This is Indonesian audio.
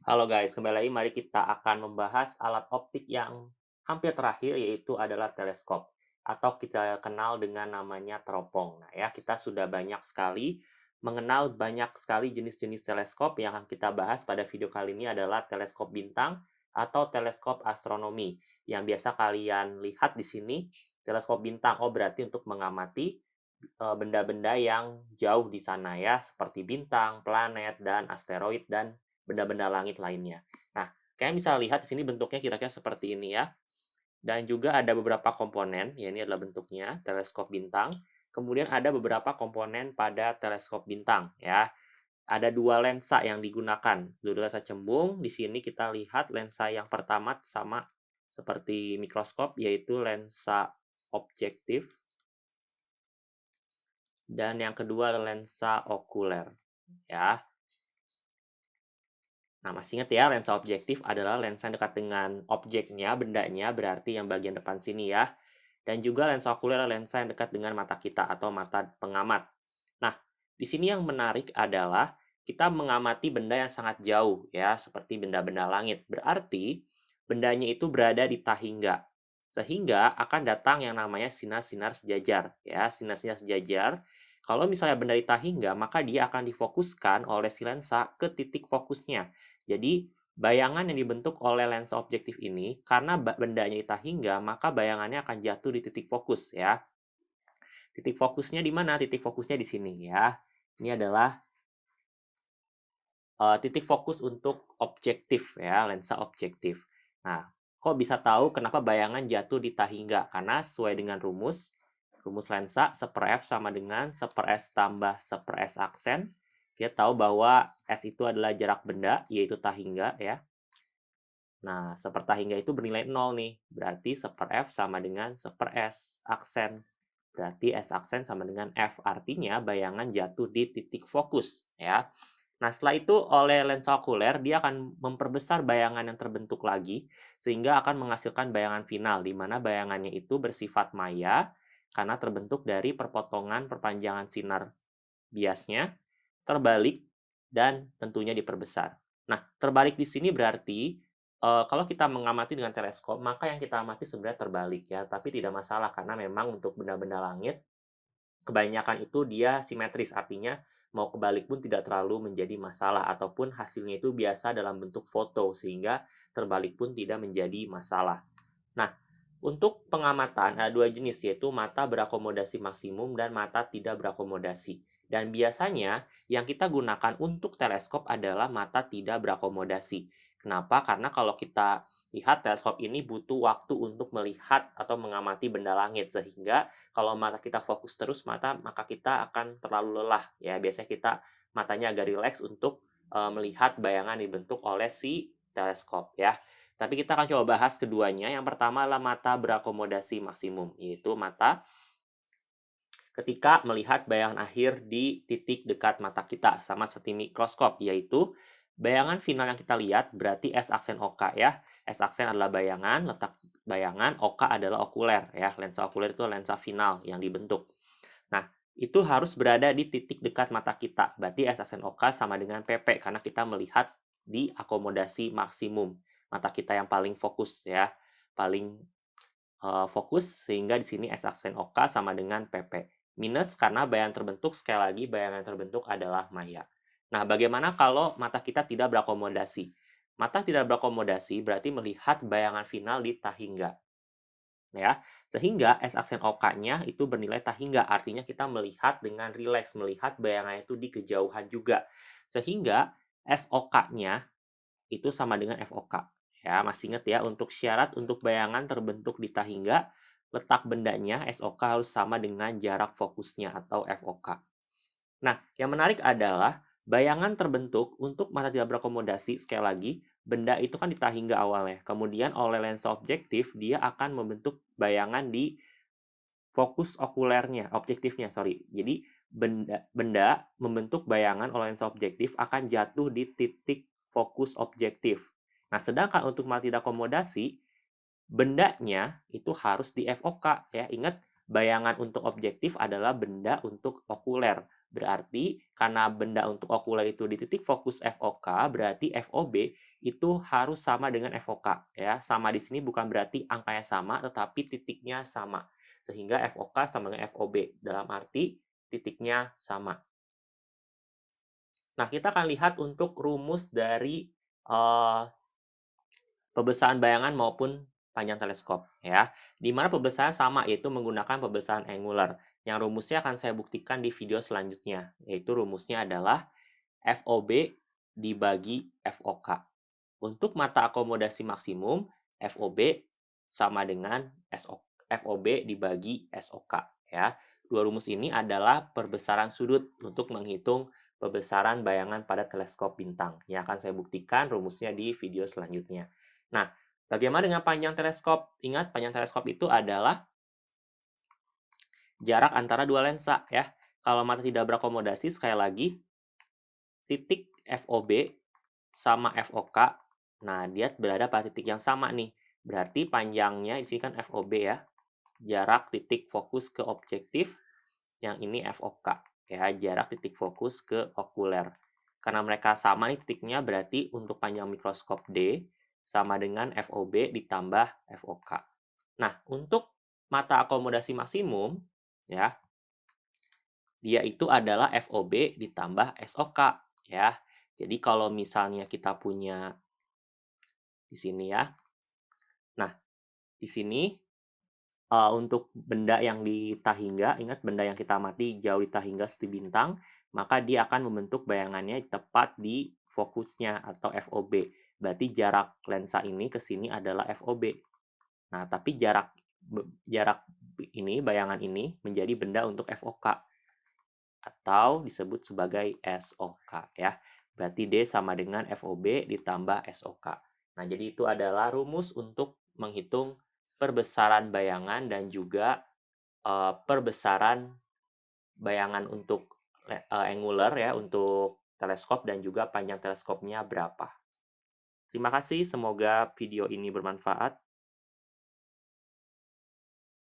Halo guys, kembali lagi mari kita akan membahas alat optik yang hampir terakhir yaitu adalah teleskop atau kita kenal dengan namanya teropong. Nah ya, kita sudah banyak sekali mengenal banyak sekali jenis-jenis teleskop yang akan kita bahas pada video kali ini adalah teleskop bintang atau teleskop astronomi. Yang biasa kalian lihat di sini, teleskop bintang. Oh, berarti untuk mengamati benda-benda yang jauh di sana ya, seperti bintang, planet, dan asteroid, dan benda-benda langit lainnya. Nah, kalian bisa lihat di sini bentuknya kira-kira seperti ini ya. Dan juga ada beberapa komponen, ya ini adalah bentuknya, teleskop bintang. Kemudian ada beberapa komponen pada teleskop bintang ya. Ada dua lensa yang digunakan. Dua lensa cembung. Di sini kita lihat lensa yang pertama sama seperti mikroskop, yaitu lensa objektif. Dan yang kedua lensa okuler. Ya. Nah, masih ingat ya, lensa objektif adalah lensa yang dekat dengan objeknya, bendanya, berarti yang bagian depan sini ya. Dan juga lensa okuler adalah lensa yang dekat dengan mata kita atau mata pengamat. Nah, di sini yang menarik adalah kita mengamati benda yang sangat jauh ya, seperti benda-benda langit. Berarti bendanya itu berada di tahingga. Sehingga akan datang yang namanya sinar-sinar sejajar ya, sinar-sinar sejajar. Kalau misalnya benda di tahingga, maka dia akan difokuskan oleh si lensa ke titik fokusnya. Jadi, bayangan yang dibentuk oleh lensa objektif ini, karena bendanya tahingga, maka bayangannya akan jatuh di titik fokus ya. Titik fokusnya di mana? Titik fokusnya di sini ya. Ini adalah titik fokus untuk objektif ya, lensa objektif. Nah, kok bisa tahu kenapa bayangan jatuh di tahingga? Karena sesuai dengan rumus lensa 1/f sama dengan 1/s tambah 1/s aksen. Kita tahu bahwa S itu adalah jarak benda, yaitu tahingga ya. Nah, 1/tahingga itu bernilai 0 nih. Berarti 1/f sama dengan 1/s aksen. Berarti S aksen sama dengan F. Artinya bayangan jatuh di titik fokus ya. Nah, setelah itu oleh lensa okuler dia akan memperbesar bayangan yang terbentuk lagi sehingga akan menghasilkan bayangan final di mana bayangannya itu bersifat maya karena terbentuk dari perpotongan perpanjangan sinar biasnya terbalik dan tentunya diperbesar. Nah, terbalik di sini berarti kalau kita mengamati dengan teleskop, maka yang kita amati sebenarnya terbalik ya, tapi tidak masalah karena memang untuk benda-benda langit kebanyakan itu dia simetris, artinya mau kebalik pun tidak terlalu menjadi masalah ataupun hasilnya itu biasa dalam bentuk foto sehingga terbalik pun tidak menjadi masalah. Nah, untuk pengamatan ada dua jenis yaitu mata berakomodasi maksimum dan mata tidak berakomodasi. Dan biasanya yang kita gunakan untuk teleskop adalah mata tidak berakomodasi. Kenapa? Karena kalau kita lihat teleskop ini butuh waktu untuk melihat atau mengamati benda langit sehingga kalau mata kita fokus terus maka kita akan terlalu lelah ya. Biasanya kita matanya agak rileks untuk melihat bayangan dibentuk oleh si teleskop ya. Tapi kita akan coba bahas keduanya. Yang pertama adalah mata berakomodasi maksimum, yaitu mata ketika melihat bayangan akhir di titik dekat mata kita, sama seperti mikroskop, yaitu bayangan final yang kita lihat berarti S aksen OK ya. S aksen adalah bayangan, letak bayangan, OK adalah okuler ya. Lensa okuler itu lensa final yang dibentuk. Nah, itu harus berada di titik dekat mata kita. Berarti S aksen OK sama dengan PP karena kita melihat di akomodasi maksimum. Mata kita yang paling fokus ya. Paling fokus sehingga di sini S aksen OK sama dengan PP. Minus karena bayangan terbentuk, sekali lagi bayangan terbentuk adalah maya. Nah, bagaimana kalau mata kita tidak berakomodasi? Mata tidak berakomodasi berarti melihat bayangan final di tahingga ya. Sehingga S aksen OK-nya itu bernilai tahingga, artinya kita melihat dengan rileks, melihat bayangannya itu di kejauhan juga. Sehingga SOK-nya itu sama dengan FOK. Ya, masih ingat ya, untuk syarat untuk bayangan terbentuk di tahingga, letak bendanya SOK harus sama dengan jarak fokusnya atau FOK. Nah, yang menarik adalah bayangan terbentuk untuk mata tidak berakomodasi, sekali lagi, benda itu kan di tahingga awalnya. Kemudian oleh lensa objektif, dia akan membentuk bayangan di fokus okulernya, objektifnya, sorry. Jadi, benda membentuk bayangan oleh lensa objektif akan jatuh di titik fokus objektif. Nah, sedangkan untuk mata tidak akomodasi, bendanya itu harus di FOK ya. Ingat, bayangan untuk objektif adalah benda untuk okuler. Berarti karena benda untuk okuler itu di titik fokus FOK, berarti FOB itu harus sama dengan FOK ya. Sama di sini bukan berarti angkanya sama, tetapi titiknya sama. Sehingga FOK sama dengan FOB, dalam arti titiknya sama. Nah, kita akan lihat untuk rumus dari pembesaran bayangan maupun panjang teleskop ya. Di mana pembesaran sama, yaitu menggunakan pembesaran angular. Yang rumusnya akan saya buktikan di video selanjutnya, yaitu rumusnya adalah FOB dibagi FOK. Untuk mata akomodasi maksimum, FOB sama dengan FOB dibagi SOK ya. Dua rumus ini adalah perbesaran sudut untuk menghitung pembesaran bayangan pada teleskop bintang. Yang akan saya buktikan rumusnya di video selanjutnya. Nah, bagaimana dengan panjang teleskop? Ingat, panjang teleskop itu adalah jarak antara dua lensa ya. Kalau mata tidak berakomodasi, sekali lagi, titik FOB sama FOK, nah dia berada pada titik yang sama nih. Berarti panjangnya di sini kan FOB ya. Jarak titik fokus ke objektif, yang ini FOK ya, jarak titik fokus ke okuler. Karena mereka sama nih titiknya, berarti untuk panjang mikroskop D sama dengan FOB ditambah FOK. Nah, untuk mata akomodasi maksimum ya, dia itu adalah FOB ditambah SOK ya. Jadi kalau misalnya kita punya di sini ya. Nah, di sini untuk benda yang di Tahingga, ingat benda yang kita amati jauh di Tahingga seperti bintang, maka dia akan membentuk bayangannya tepat di fokusnya atau FOB. Berarti jarak lensa ini ke sini adalah FOB. Nah, tapi jarak ini, bayangan ini menjadi benda untuk FOK atau disebut sebagai SOK ya. Berarti D sama dengan FOB ditambah SOK. Nah, jadi itu adalah rumus untuk menghitung perbesaran bayangan dan juga perbesaran bayangan untuk angular ya, untuk teleskop dan juga panjang teleskopnya berapa. Terima kasih, semoga video ini bermanfaat.